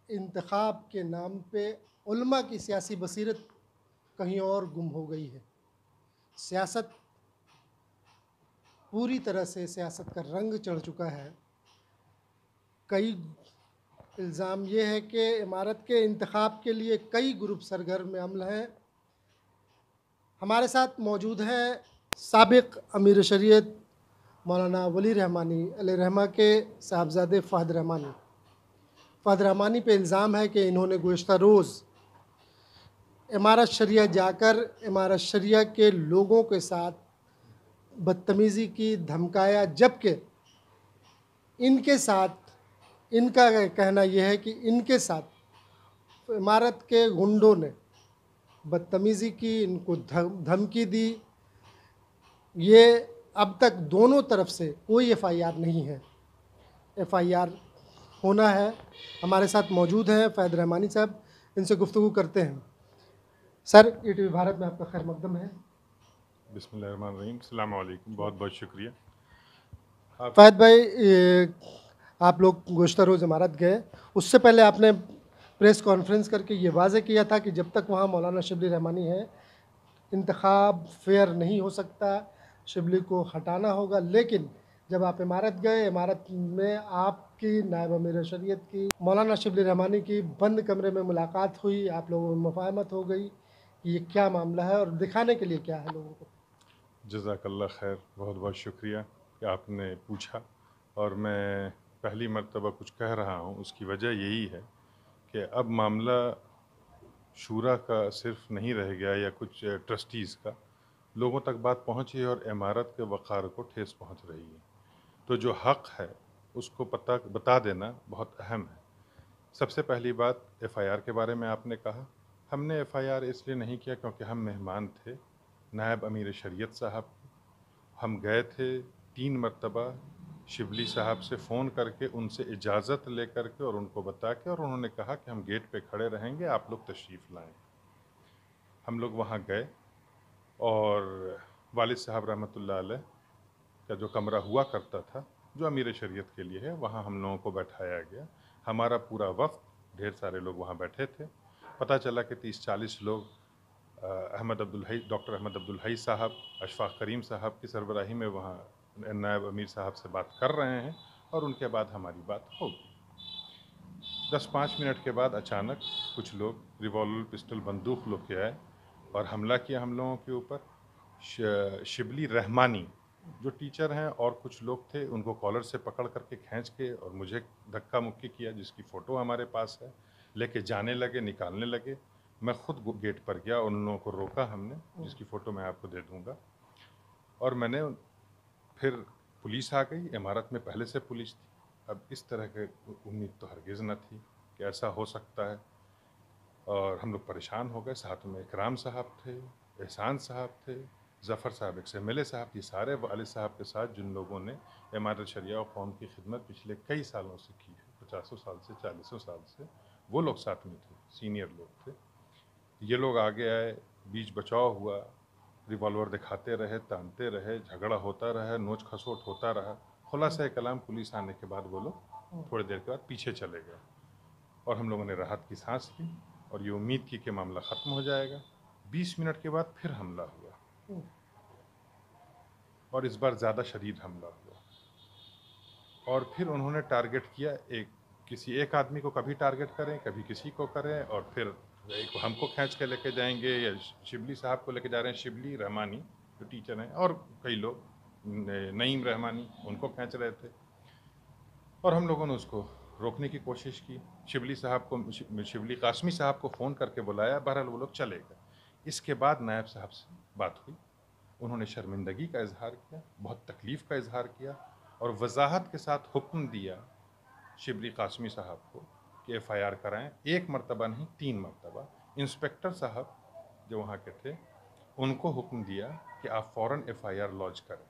انتخاب کے نام پہ علماء کی سیاسی بصیرت کہیں اور گم ہو گئی ہے۔ سیاست پوری طرح سے سیاست کا رنگ چڑھ چکا ہے۔ کئی الزام یہ ہے کہ امارت کے انتخاب کے لیے کئی گروپ سرگرم عمل ہیں۔ ہمارے ساتھ موجود ہیں سابق امیر شریعت مولانا ولی رحمانی علیہ رحمہ کے صاحبزادے فہد رحمانی۔ فہد رحمانی پہ الزام ہے کہ انہوں نے گزشتہ روز امارت شریعہ جا کر امارت شریعہ کے لوگوں کے ساتھ بدتمیزی کی، دھمکایا، جبکہ ان کے ساتھ ان کا کہنا یہ ہے کہ ان کے ساتھ امارت کے گنڈوں نے بدتمیزی کی، ان کو دھمکی دی۔ یہ اب تک دونوں طرف سے کوئی ایف آئی آر نہیں ہے، ایف آئی آر ہونا ہے۔ ہمارے ساتھ موجود ہیں فہد رحمانی صاحب، ان سے گفتگو کرتے ہیں۔ سر، ای ٹی وی بھارت میں آپ کا خیر مقدم ہے۔ بسم اللہ الرحمن الرحیم، السلام علیکم، بہت بہت شکریہ۔ فہد بھائی، آپ لوگ گزشتہ روز امارت گئے، اس سے پہلے آپ نے پریس کانفرنس کر کے یہ واضح کیا تھا کہ جب تک وہاں مولانا شبلی رحمانی ہے انتخاب فیئر نہیں ہو سکتا، شبلی کو ہٹانا ہوگا۔ لیکن جب آپ امارت گئے، امارت میں آپ کی نائب امیر شریعت کی مولانا شبلی رحمانی کی بند کمرے میں ملاقات ہوئی، آپ لوگوں میں مفاہمت ہو گئی کہ یہ کیا معاملہ ہے اور دکھانے کے لیے کیا ہے لوگوں کو۔ جزاک اللہ خیر، بہت بہت شکریہ کہ آپ نے پوچھا، اور میں پہلی مرتبہ کچھ کہہ رہا ہوں۔ اس کی وجہ یہی ہے کہ اب معاملہ شورا کا صرف نہیں رہ گیا یا کچھ ٹرسٹیز کا، لوگوں تک بات پہنچی ہے اور امارت کے وقار کو ٹھیس پہنچ رہی ہے۔ تو جو حق ہے اس کو بتا دینا بہت اہم ہے۔ سب سے پہلی بات، ایف آئی آر کے بارے میں آپ نے کہا۔ ہم نے ایف آئی آر اس لیے نہیں کیا کیونکہ ہم مہمان تھے نائب امیر شریعت صاحب۔ ہم گئے تھے 3 مرتبہ شبلی صاحب سے فون کر کے، ان سے اجازت لے کر کے اور ان کو بتا کے، اور انہوں نے کہا کہ ہم گیٹ پہ کھڑے رہیں گے، آپ لوگ تشریف لائیں۔ ہم لوگ وہاں گئے اور والد صاحب رحمۃ اللہ علیہ کا جو کمرہ ہوا کرتا تھا جو امیر شریعت کے لیے ہے، وہاں ہم لوگوں کو بیٹھایا گیا۔ ہمارا پورا وفد، ڈھیر سارے لوگ وہاں بیٹھے تھے۔ پتہ چلا کہ 30-40 لوگ ڈاکٹر احمد عبدالحی صاحب، اشفاق کریم صاحب کی سربراہی میں وہاں نائب امیر صاحب سے بات کر رہے ہیں، اور ان کے بعد ہماری بات ہوگی۔ 10-5 منٹ کے بعد اچانک کچھ لوگ ریوالور پسٹل بندوق لے کے آئے اور حملہ کیا ہم لوگوں کے اوپر۔ شبلی رحمانی جو ٹیچر ہیں اور کچھ لوگ تھے، ان کو کالر سے پکڑ کر کے کھینچ کے اور مجھے دھکا مکی کیا، جس کی فوٹو ہمارے پاس ہے، لے کے جانے لگے، نکالنے لگے۔ میں خود گیٹ پر گیا، ان لوگوں کو روکا ہم نے، جس کی فوٹو میں آپ کو دے دوں گا۔ اور میں نے پھر پولیس آ گئی، امارت میں پہلے سے پولیس تھی۔ اب اس طرح کی امید تو ہرگز نہ تھی کہ ایسا ہو سکتا ہے، اور ہم لوگ پریشان ہو گئے۔ ساتھ میں اکرام صاحب تھے، احسان صاحب تھے، ظفر صاحب، ایک ایم ایل اے صاحب، یہ سارے والد صاحب کے ساتھ جن لوگوں نے امارت شریعہ و قوم کی خدمت پچھلے کئی سالوں سے کی ہے، 50 سال سے، 40 سال سے، وہ لوگ ساتھ میں تھے، سینئر لوگ تھے۔ یہ لوگ آگے آئے، بیچ بچاؤ ہوا، ریوالور دکھاتے رہے، تانتے رہے، جھگڑا ہوتا رہا، نوچ کھسوٹ ہوتا رہا۔ خلاصہ کلام، پولیس آنے کے بعد وہ لوگ تھوڑی دیر کے بعد پیچھے چلے گئے، اور ہم لوگوں نے راحت کی سانس لی اور یہ امید کی کہ معاملہ ختم ہو جائے گا۔ 20 منٹ کے بعد پھر حملہ ہوا، اور اس بار زیادہ شدید حملہ ہوا، اور پھر انہوں نے ٹارگٹ کیا، کسی ایک آدمی کو کبھی ٹارگٹ کریں، کبھی کسی کو کریں، اور پھر ہم کو کھینچ کے لے کے جائیں گے، یا شبلی صاحب کو لے کے جا رہے ہیں، شبلی رحمانی جو ٹیچر ہیں، اور کئی لوگ، نعیم رحمانی، ان کو کھینچ رہے تھے۔ اور ہم لوگوں نے اس کو روکنے کی کوشش کی، شبلی قاسمی صاحب کو فون کر کے بلایا، بہرحال وہ لوگ چلے گئے۔ اس کے بعد نائب صاحب سے بات ہوئی، انہوں نے شرمندگی کا اظہار کیا، بہت تکلیف کا اظہار کیا، اور وضاحت کے ساتھ حکم دیا شبلی قاسمی صاحب کو کہ ایف آئی آر کرائیں، 1 مرتبہ نہیں، 3 مرتبہ۔ انسپیکٹر صاحب جو وہاں کے تھے، ان کو حکم دیا کہ آپ فوراً ایف آئی آر لانچ کریں،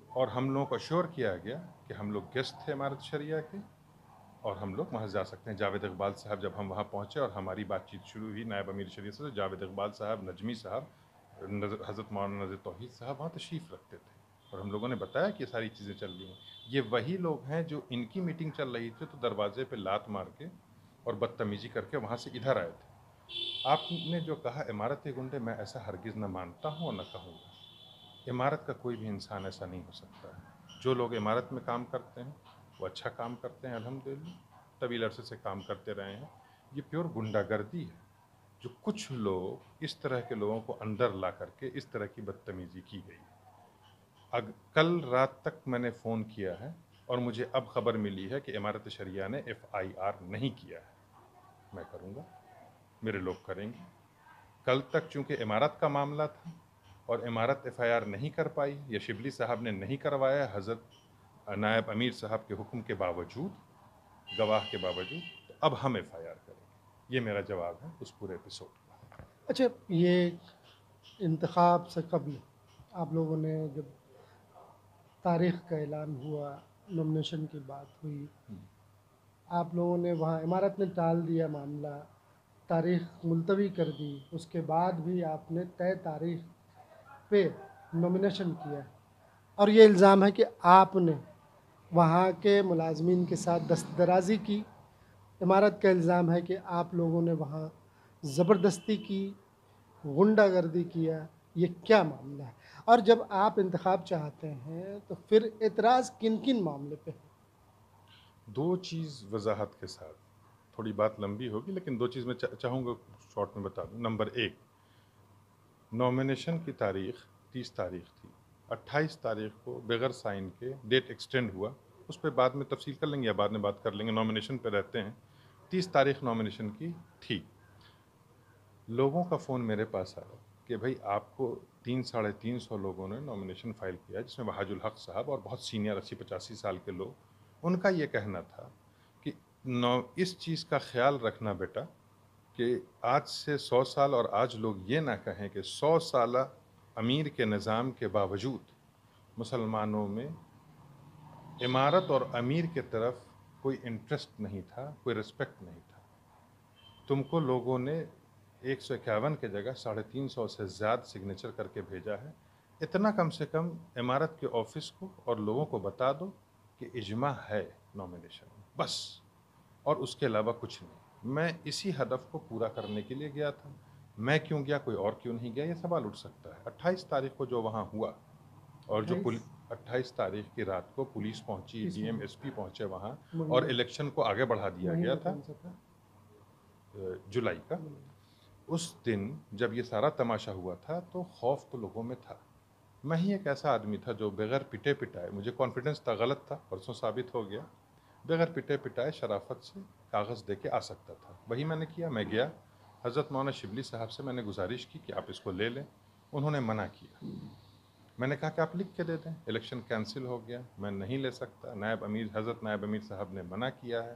اور ہم لوگوں کو اشور کیا گیا کہ ہم لوگ گیسٹ تھے امارت شریعہ کے، اور ہم لوگ وہاں جا سکتے ہیں۔ جاوید اقبال صاحب، جب ہم وہاں پہنچے اور ہماری بات چیت شروع ہوئی نائب امیر شریعت سے، جاوید اقبال صاحب، نجمی صاحب، حضرت مولانا نذیر توحید صاحب وہاں تشریف رکھتے تھے، اور ہم لوگوں نے بتایا کہ یہ ساری چیزیں چل رہی ہیں۔ یہ وہی لوگ ہیں جو ان کی میٹنگ چل رہی تھی تو دروازے پہ لات مار کے اور بدتمیزی کر کے وہاں سے ادھر آئے تھے. آپ نے جو کہا عمارتی گنڈے، میں ایسا ہرگز نہ مانتا ہوں اور نہ کہوں گا. عمارت کا کوئی بھی انسان ایسا نہیں ہو سکتا ہے. جو لوگ عمارت میں کام کرتے ہیں وہ اچھا کام کرتے ہیں الحمدللہ، طویل عرصے سے کام کرتے رہے ہیں. یہ پیور گنڈا گردی ہے جو کچھ لوگ اس طرح کے لوگوں کو اندر لا کر کے اس طرح کی بدتمیزی کی گئی. کل رات تک میں نے فون کیا ہے اور مجھے اب خبر ملی ہے کہ امارت شریعہ نے FIR نہیں کیا ہے. میں کروں گا، میرے لوگ کریں گے. کل تک چونکہ عمارت کا معاملہ تھا اور عمارت FIR نہیں کر پائی، یا شبلی صاحب نے نہیں کروایا حضرت نائب امیر صاحب کے حکم کے باوجود، گواہ کے باوجود، تو اب ہم FIR کریں گے. یہ میرا جواب ہے اس پورے ایپیسوڈ کا. اچھا، یہ انتخاب سے قبل آپ لوگوں نے جب تاریخ کا اعلان ہوا، نومنیشن کی بات ہوئی، آپ لوگوں نے وہاں، عمارت نے ٹال دیا معاملہ، تاریخ ملتوی کر دی، اس کے بعد بھی آپ نے طے تاریخ پہ نومنیشن کیا، اور یہ الزام ہے کہ آپ نے وہاں کے ملازمین کے ساتھ دست درازی کی. عمارت کا الزام ہے کہ آپ لوگوں نے وہاں زبردستی کی، غنڈہ گردی کیا. یہ کیا معاملہ ہے؟ اور جب آپ انتخاب چاہتے ہیں تو پھر اعتراض کن کن معاملے پہ ہے؟ دو چیز وضاحت کے ساتھ، تھوڑی بات لمبی ہوگی لیکن دو چیز میں چاہوں گا شارٹ میں بتا دوں. نمبر 1، نومینیشن کی تاریخ 30 تاریخ تھی. 28 تاریخ کو بغیر سائن کے ڈیٹ ایکسٹینڈ ہوا. اس پہ بعد میں تفصیل کر لیں گے یا بعد میں بات کر لیں گے، نومینیشن پہ رہتے ہیں. 30 تاریخ نومینیشن کی تھی. لوگوں کا فون میرے پاس آیا کہ بھائی آپ کو 300-350 لوگوں نے نومینیشن فائل کیا، جس میں وحاج الحق صاحب اور بہت سینئر 80-85 سال کے لوگ. ان کا یہ کہنا تھا کہ اس چیز کا خیال رکھنا بیٹا کہ آج سے 100 سال اور آج لوگ یہ نہ کہیں کہ 100 سالہ امیر کے نظام کے باوجود مسلمانوں میں عمارت اور امیر کے طرف کوئی انٹرسٹ نہیں تھا، کوئی رسپیکٹ نہیں تھا. تم کو لوگوں نے 151 کے جگہ 350 سے زیادہ سگنیچر کر کے بھیجا ہے. اتنا کم سے کم عمارت کے آفس کو اور لوگوں کو بتا دو کہ اجماع ہے نومینیشن میں، بس، اور اس کے علاوہ کچھ نہیں. میں اسی ہدف کو پورا کرنے کے لیے گیا تھا. میں کیوں گیا، کوئی اور کیوں نہیں گیا، یہ سوال اٹھ سکتا ہے. 28 تاریخ کو جو وہاں ہوا، اور جو 28 تاریخ کی رات کو پولیس پہنچی، DM SP پہنچے وہاں، اور الیکشن کو آگے بڑھا دیا گیا تھا جولائی کا. اس دن جب یہ سارا تماشا ہوا تھا تو خوف تو لوگوں میں تھا. میں ہی ایک ایسا آدمی تھا جو بغیر پٹے پٹائے، مجھے کانفیڈنس تھا، غلط تھا، پرسوں ثابت ہو گیا، بغیر پٹے پٹائے شرافت سے کاغذ دے کے آ سکتا تھا. وہی میں نے کیا. میں گیا، حضرت مولانا شبلی صاحب سے میں نے گزارش کی کہ آپ اس کو لے لیں. انہوں نے منع کیا. میں نے کہا کہ آپ لکھ کے دے دیں، الیکشن کینسل ہو گیا، میں نہیں لے سکتا. حضرت نائب امیر صاحب نے منع کیا ہے،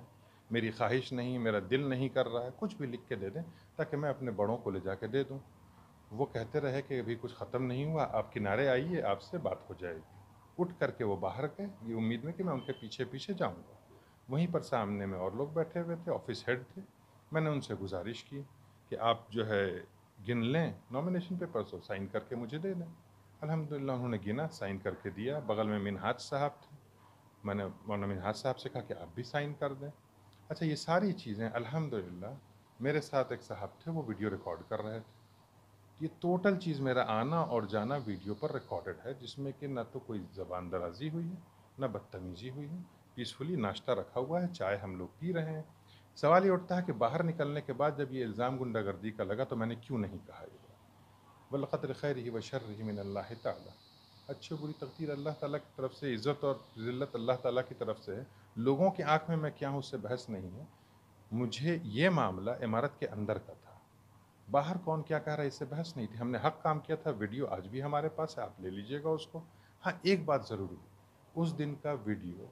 میری خواہش نہیں، میرا دل نہیں کر رہا ہے، کچھ بھی لکھ کے دے دیں تاکہ میں اپنے بڑوں کو لے جا کے دے دوں. وہ کہتے رہے کہ ابھی کچھ ختم نہیں ہوا، آپ کنارے آئیے، آپ سے بات ہو جائے گی. اٹھ کر کے وہ باہر گئے، یہ امید میں کہ میں ان کے پیچھے پیچھے جاؤں گا. وہیں پر سامنے میں اور لوگ بیٹھے ہوئے تھے، آفس ہیڈ تھے. میں نے ان سے گزارش کی کہ آپ جو ہے گن لیں نومینیشن پیپرز اور سائن کر کے مجھے دے دیں. الحمدللہ انہوں نے گنا، سائن کر کے دیا. بغل میں منہاج صاحب تھے، میں نے مولانا منہاج صاحب سے کہا کہ آپ بھی سائن کر دیں. اچھا، یہ ساری چیزیں الحمدللہ، میرے ساتھ ایک صاحب تھے، وہ ویڈیو ریکارڈ کر رہے تھے. یہ ٹوٹل چیز میرا آنا اور جانا ویڈیو پر ریکارڈڈ ہے، جس میں کہ نہ تو کوئی زبان درازی ہوئی ہے، نہ بدتمیزی ہوئی ہے. پیسفلی ناشتہ رکھا ہوا ہے، چائے ہم لوگ پی رہے ہیں. سوال یہ اٹھتا ہے کہ باہر نکلنے کے بعد جب یہ الزام غنڈہ گردی کا لگا تو میں نے کیوں نہیں کہا یہ بات. وَالْقَدْرِ خَيْرِهِ وَشَرِّهِ مِنَ اللَّهِ تَعَالَى. اچھی بری تقدیر اللہ تعالیٰ کی طرف سے، عزت اور ذلت اللہ تعالیٰ کی طرف سے ہے. لوگوں کی آنکھ میں کیا ہوں، اس سے بحث نہیں ہے. مجھے یہ معاملہ عمارت کے اندر کا تھا، باہر کون کیا کہہ رہا ہے اس سے بحث نہیں تھی. ہم نے حق کام کیا تھا. ویڈیو آج بھی ہمارے پاس ہے، آپ لے لیجئے گا اس کو. ہاں، ایک بات ضروری ہے، اس دن کا ویڈیو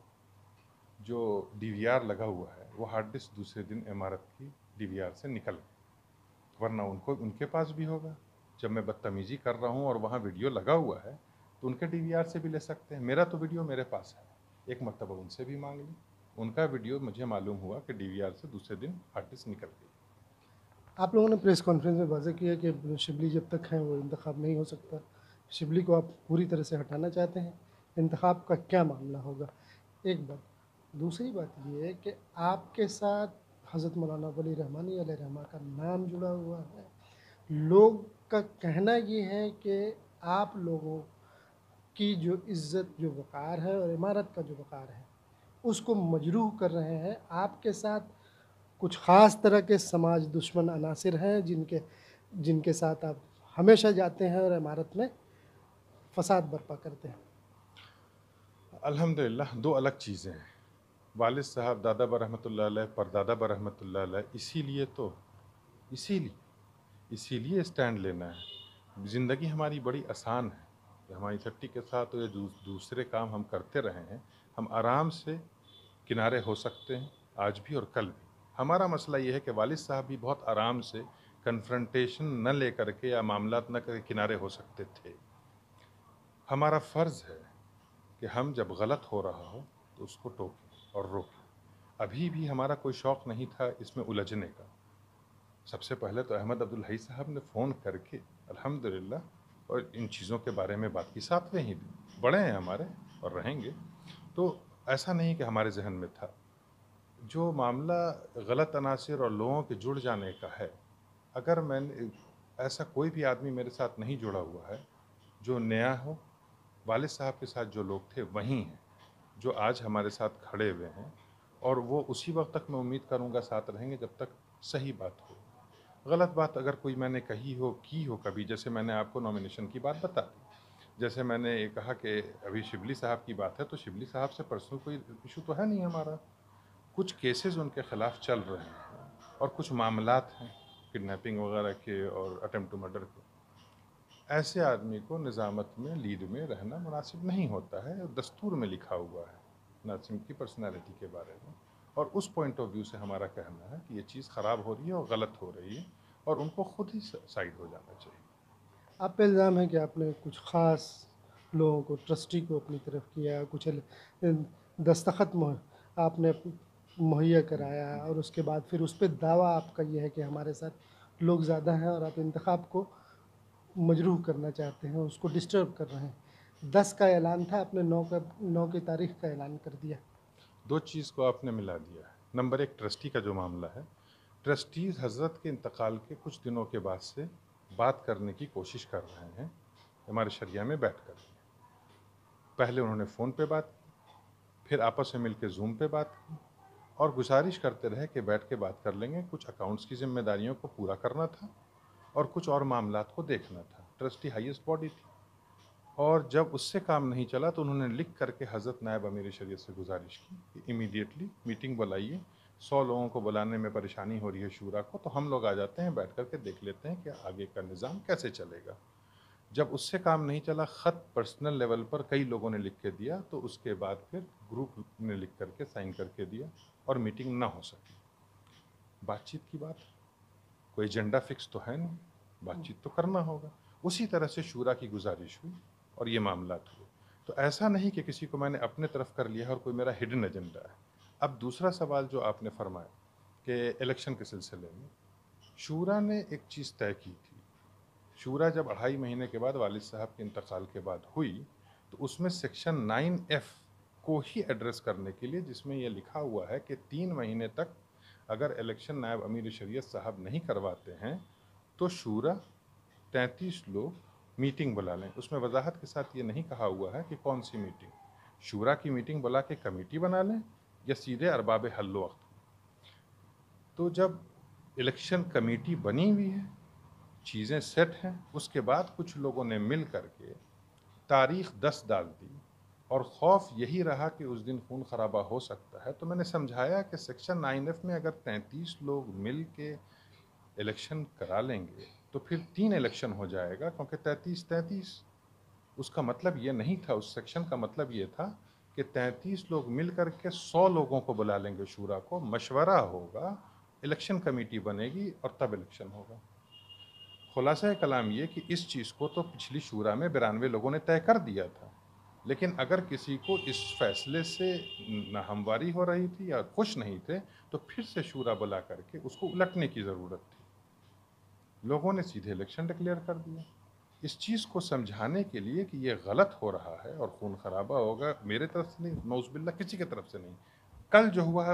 جو DVR لگا ہوا ہے، وہ ہارڈ ڈسک دوسرے دن عمارت کی DVR سے نکل گئی، ورنہ ان کے پاس بھی ہوگا. جب میں بدتمیزی کر رہا ہوں اور وہاں ویڈیو لگا ہوا ہے تو ان کے DVR سے بھی لے سکتے ہیں. میرا تو ویڈیو میرے پاس ہے، ایک مرتبہ ان سے بھی مانگ لی. ان کا ویڈیو مجھے معلوم ہوا کہ DVR سے دوسرے دن ہارڈ ڈسک نکل گئی. آپ لوگوں نے پریس کانفرنس میں واضح کیا کہ شبلی جب تک ہیں وہ انتخاب نہیں ہو سکتا. شبلی کو آپ پوری طرح سے ہٹانا چاہتے ہیں. انتخاب کا کیا معاملہ ہوگا؟ ایک بات. دوسری بات یہ ہے کہ آپ کے ساتھ حضرت مولانا ولی رحمانی علیہ رحمہ کا نام جڑا ہوا ہے. لوگ کا کہنا یہ ہے کہ آپ لوگوں کی جو عزت، جو وقار ہے اور عمارت کا جو وقار ہے، اس کو مجروح کر رہے ہیں. آپ کے ساتھ کچھ خاص طرح کے سماج دشمن عناصر ہیں جن کے ساتھ آپ ہمیشہ جاتے ہیں اور عمارت میں فساد برپا کرتے ہیں. الحمدللہ دو الگ چیزیں ہیں. والد صاحب دادا برحمۃ اللہ علیہ، پردادا برحمۃ اللہ علیہ، اسی لیے اسٹینڈ لینا ہے. زندگی ہماری بڑی آسان ہے. ہماری چھٹی کے ساتھ جو دوسرے کام ہم کرتے رہے ہیں، ہم آرام سے کنارے ہو سکتے ہیں، آج بھی اور کل بھی. ہمارا مسئلہ یہ ہے کہ والد صاحب بھی بہت آرام سے کنفرنٹیشن نہ لے کر کے یا معاملات نہ کر کے کنارے ہو سکتے تھے. ہمارا فرض ہے کہ ہم جب غلط ہو رہا ہو تو اس کو ٹوکیں اور روکیں. ابھی بھی ہمارا کوئی شوق نہیں تھا اس میں الجھنے کا. سب سے پہلے تو احمد عبدالحی صاحب نے فون کر کے الحمدللہ اور ان چیزوں کے بارے میں بات کی. ساتھ میں ہی بھی بڑے ہیں ہمارے اور رہیں گے. تو ایسا نہیں کہ ہمارے ذہن میں تھا. جو معاملہ غلط عناصر اور لوگوں کے جڑ جانے کا ہے، اگر میں نے ایسا کوئی بھی آدمی میرے ساتھ نہیں جڑا ہوا ہے جو نیا ہو. والد صاحب کے ساتھ جو لوگ تھے وہی ہیں جو آج ہمارے ساتھ کھڑے ہوئے ہیں، اور وہ اسی وقت تک میں امید کروں گا ساتھ رہیں گے جب تک صحیح بات ہو. غلط بات اگر کوئی میں نے کہی ہو کی ہو کبھی، جیسے میں نے آپ کو نامینیشن کی بات بتا دی، جیسے میں نے یہ کہا کہ ابھی شبلی صاحب کی بات ہے، تو شبلی صاحب سے پرسنل کوئی ایشو تو ہے نہیں ہمارا. کچھ کیسز ان کے خلاف چل رہے ہیں اور کچھ معاملات ہیں کڈنیپنگ وغیرہ کے اور اٹیمپٹ ٹو مرڈر کے. ایسے آدمی کو نظامت میں لیڈ میں رہنا مناسب نہیں ہوتا ہے. دستور میں لکھا ہوا ہے ناظم کی پرسنالٹی کے بارے میں، اور اس پوائنٹ آف ویو سے ہمارا کہنا ہے کہ یہ چیز خراب ہو رہی ہے اور غلط ہو رہی ہے اور ان کو خود ہی سائڈ ہو جانا چاہیے. آپ پہ الزام ہے کہ آپ نے کچھ خاص لوگوں کو، ٹرسٹی کو اپنی طرف کیا، کچھ دستخط آپ نے مہیا کرایا، اور اس کے بعد پھر اس پہ دعویٰ آپ کا یہ ہے کہ ہمارے ساتھ لوگ زیادہ ہیں اور آپ انتخاب کو مجروح کرنا چاہتے ہیں، اس کو ڈسٹرب کر رہے ہیں. 10 کا اعلان تھا، آپ نے 9 کی تاریخ کا اعلان کر دیا. دو چیز کو آپ نے ملا دیا ہے. نمبر 1 ٹرسٹی کا جو معاملہ ہے، ٹرسٹیز حضرت کے انتقال کے کچھ دنوں کے بعد سے بات کرنے کی کوشش کر رہے ہیں ہمارے شریعہ میں بیٹھ کر. پہلے انہوں نے فون پہ بات کی، پھر آپس میں مل کے زوم پہ بات کی، اور گزارش کرتے رہے کہ بیٹھ کے بات کر لیں گے. کچھ اکاؤنٹس کی ذمہ داریوں کو پورا کرنا تھا اور کچھ اور معاملات کو دیکھنا تھا. ٹرسٹی ہائیسٹ باڈی تھی، اور جب اس سے کام نہیں چلا تو انہوں نے لکھ کر کے حضرت نائب امیر شریعت سے گزارش کی کہ امیڈیٹلی میٹنگ بلائیے. 100 لوگوں کو بلانے میں پریشانی ہو رہی ہے شورا کو، تو ہم لوگ آ جاتے ہیں، بیٹھ کر کے دیکھ لیتے ہیں کہ آگے کا نظام کیسے چلے گا. جب اس سے کام نہیں چلا، خط پرسنل لیول پر کئی لوگوں نے لکھ کے دیا، تو اس کے بعد پھر گروپ نے لکھ کر کے سائن کر کے دیا اور میٹنگ نہ ہو سکی. بات چیت کی بات، کوئی ایجنڈا فکس تو ہے نہیں، بات چیت تو کرنا ہوگا. اسی طرح سے شورا کی گزارش ہوئی اور یہ معاملات ہوئے. تو ایسا نہیں کہ کسی کو میں نے اپنے طرف کر لیا ہے اور کوئی میرا ہڈن ایجنڈا ہے. اب دوسرا سوال جو آپ نے فرمایا کہ الیکشن کے سلسلے میں شورا نے ایک چیز طے کی تھی. شورا جب 2.5 مہینے کے بعد والد صاحب کے انتقال کے بعد ہوئی، تو اس میں سیکشن 9F کو ہی ایڈریس کرنے کے لیے، جس میں یہ لکھا ہوا ہے کہ 3 مہینے تک اگر الیکشن نائب امیر شریعت صاحب نہیں کرواتے ہیں تو شورا 33 لوگ میٹنگ بلا لیں. اس میں وضاحت کے ساتھ یہ نہیں کہا ہوا ہے کہ کون سی میٹنگ. شورا کی میٹنگ بلا کے کمیٹی بنا لیں یا سیدھے ارباب حل وقت. تو جب الیکشن کمیٹی بنی ہوئی ہے، چیزیں سیٹ ہیں، اس کے بعد کچھ لوگوں نے مل کر کے تاریخ 10 ڈال دی، اور خوف یہی رہا کہ اس دن خون خرابہ ہو سکتا ہے. تو میں نے سمجھایا کہ سیکشن 9F میں اگر 33 لوگ مل کے الیکشن کرا لیں گے تو پھر 3 الیکشن ہو جائے گا، کیونکہ 33 اس کا مطلب یہ نہیں تھا. اس سیکشن کا مطلب یہ تھا کہ 33 لوگ مل کر کے 100 لوگوں کو بلا لیں گے. شورا کو مشورہ ہوگا، الیکشن کمیٹی بنے گی اور تب الیکشن ہوگا. خلاصہ کلام یہ کہ اس چیز کو تو پچھلی شورا میں 92 لوگوں نے طے کر دیا تھا، لیکن اگر کسی کو اس فیصلے سے ناہمواری ہو رہی تھی یا خوش نہیں تھے تو پھر سے شورا بلا کر کے اس کو الٹنے کی ضرورت تھی. لوگوں نے سیدھے الیکشن ڈکلیئر کر دیا. اس چیز کو سمجھانے کے لیے کہ یہ غلط ہو رہا ہے اور خون خرابہ ہوگا، میرے طرف سے نہیں، نعوذ باللہ کسی کی طرف سے نہیں، کل جو ہوا ہے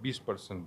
20%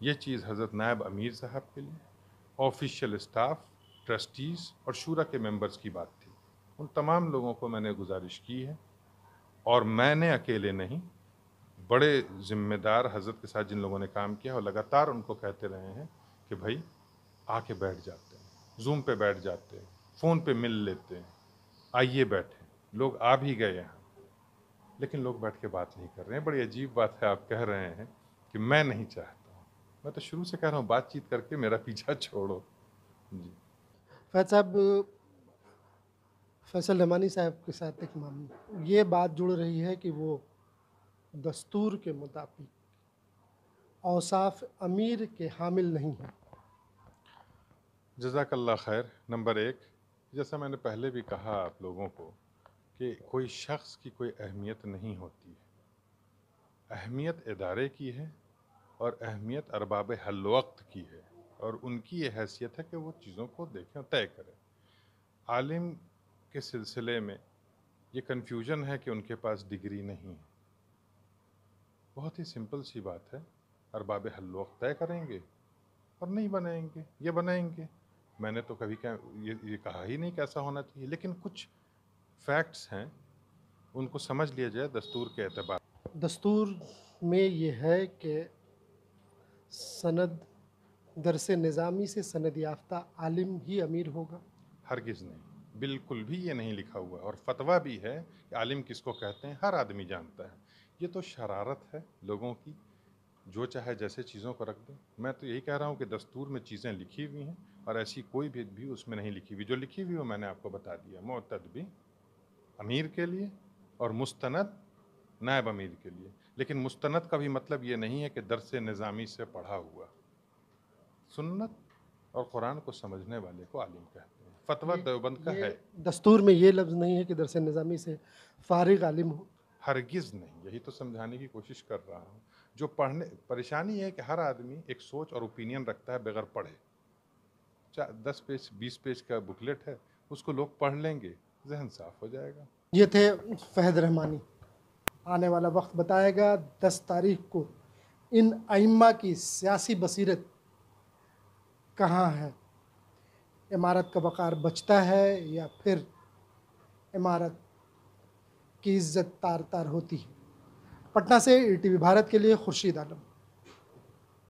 یہ چیز حضرت نائب امیر صاحب کے لیے، آفیشیل اسٹاف، ٹرسٹیز اور شورا کے ممبرز کی بات تھی۔ ان تمام لوگوں کو میں نے گزارش کی ہے، اور میں نے اکیلے نہیں، بڑے ذمہ دار حضرت کے ساتھ جن لوگوں نے کام کیا اور لگاتار ان کو کہتے رہے ہیں کہ بھائی آ کے بیٹھ جاتے ہیں، زوم پہ بیٹھ جاتے ہیں، فون پہ مل لیتے ہیں، آئیے بیٹھیں۔ لوگ آ بھی گئے یہاں، لیکن لوگ بیٹھ کے بات نہیں کر رہے ہیں۔ بڑی عجیب بات ہے، آپ کہہ رہے ہیں کہ میں نہیں چاہتا ہوں۔ میں تو شروع سے کہہ رہا ہوں بات چیت کر کے میرا پیچھا چھوڑو۔ جی فیض صاحب، فیصل رحمانی صاحب کے ساتھ ایک معاملہ یہ بات جڑ رہی ہے کہ وہ دستور کے مطابق اوصاف امیر کے حامل نہیں ہیں۔ جزاک اللہ خیر۔ نمبر ایک، جیسا میں نے پہلے بھی کہا آپ لوگوں کو کہ کوئی شخص کی کوئی اہمیت نہیں ہوتی ہے، اہمیت ادارے کی ہے اور اہمیت ارباب حل وقت کی ہے، اور ان کی یہ حیثیت ہے کہ وہ چیزوں کو دیکھیں اور طے کریں۔ عالم کے سلسلے میں یہ کنفیوژن ہے کہ ان کے پاس ڈگری نہیں ہے۔ بہت ہی سمپل سی بات ہے، ارباب حل وقت طے کریں گے اور نہیں بنائیں گے، یہ بنائیں گے۔ میں نے تو کبھی یہ کہا ہی نہیں کہ ایسا ہونا چاہیے، لیکن کچھ فیکٹس ہیں، ان کو سمجھ لیا جائے دستور کے اعتبار۔ دستور میں یہ ہے کہ سند درس نظامی سے سند یافتہ عالم ہی امیر ہوگا؟ ہرگز نہیں، بالکل بھی یہ نہیں لکھا ہوا ہے، اور فتویٰ بھی ہے کہ عالم کس کو کہتے ہیں ہر آدمی جانتا ہے۔ یہ تو شرارت ہے لوگوں کی، جو چاہے جیسے چیزوں کو رکھ دیں۔ میں تو یہی کہہ رہا ہوں کہ دستور میں چیزیں لکھی ہوئی ہیں، اور ایسی کوئی بھی اس میں نہیں لکھی ہوئی۔ جو لکھی ہوئی وہ میں نے آپ کو بتا دیا، معتد بھی امیر کے لیے اور مستند نائب امیر کے لیے۔ لیکن مستند کا بھی مطلب یہ نہیں ہے کہ درس نظامی سے پڑھا ہوا۔ سنت اور قرآن کو سمجھنے والے کو عالم کہتے ہیں۔ فتویٰ دیوبند کا ہے۔ دستور میں یہ لفظ نہیں ہے کہ درس نظامی سے فارغ عالم ہو؟ ہرگز نہیں، یہی تو سمجھانے کی کوشش کر رہا ہوں۔ جو پڑھنے، پریشانی یہ ہے کہ ہر آدمی ایک سوچ اور اوپینین رکھتا ہے بغیر پڑھے۔ 10 پیج 20 پیج کا بکلیٹ ہے، اس کو لوگ پڑھ لیں گے، ذہن صاف ہو جائے گا۔ یہ تھے فہد رحمانی۔ آنے والا وقت بتائے گا 10 تاریخ کو ان ائمہ کی سیاسی بصیرت کہاں ہے، عمارت کا وقار بچتا ہے یا پھر عمارت کی عزت تار تار ہوتی ہے۔ پٹنہ سے ETV بھارت کے لیے خورشید عالم۔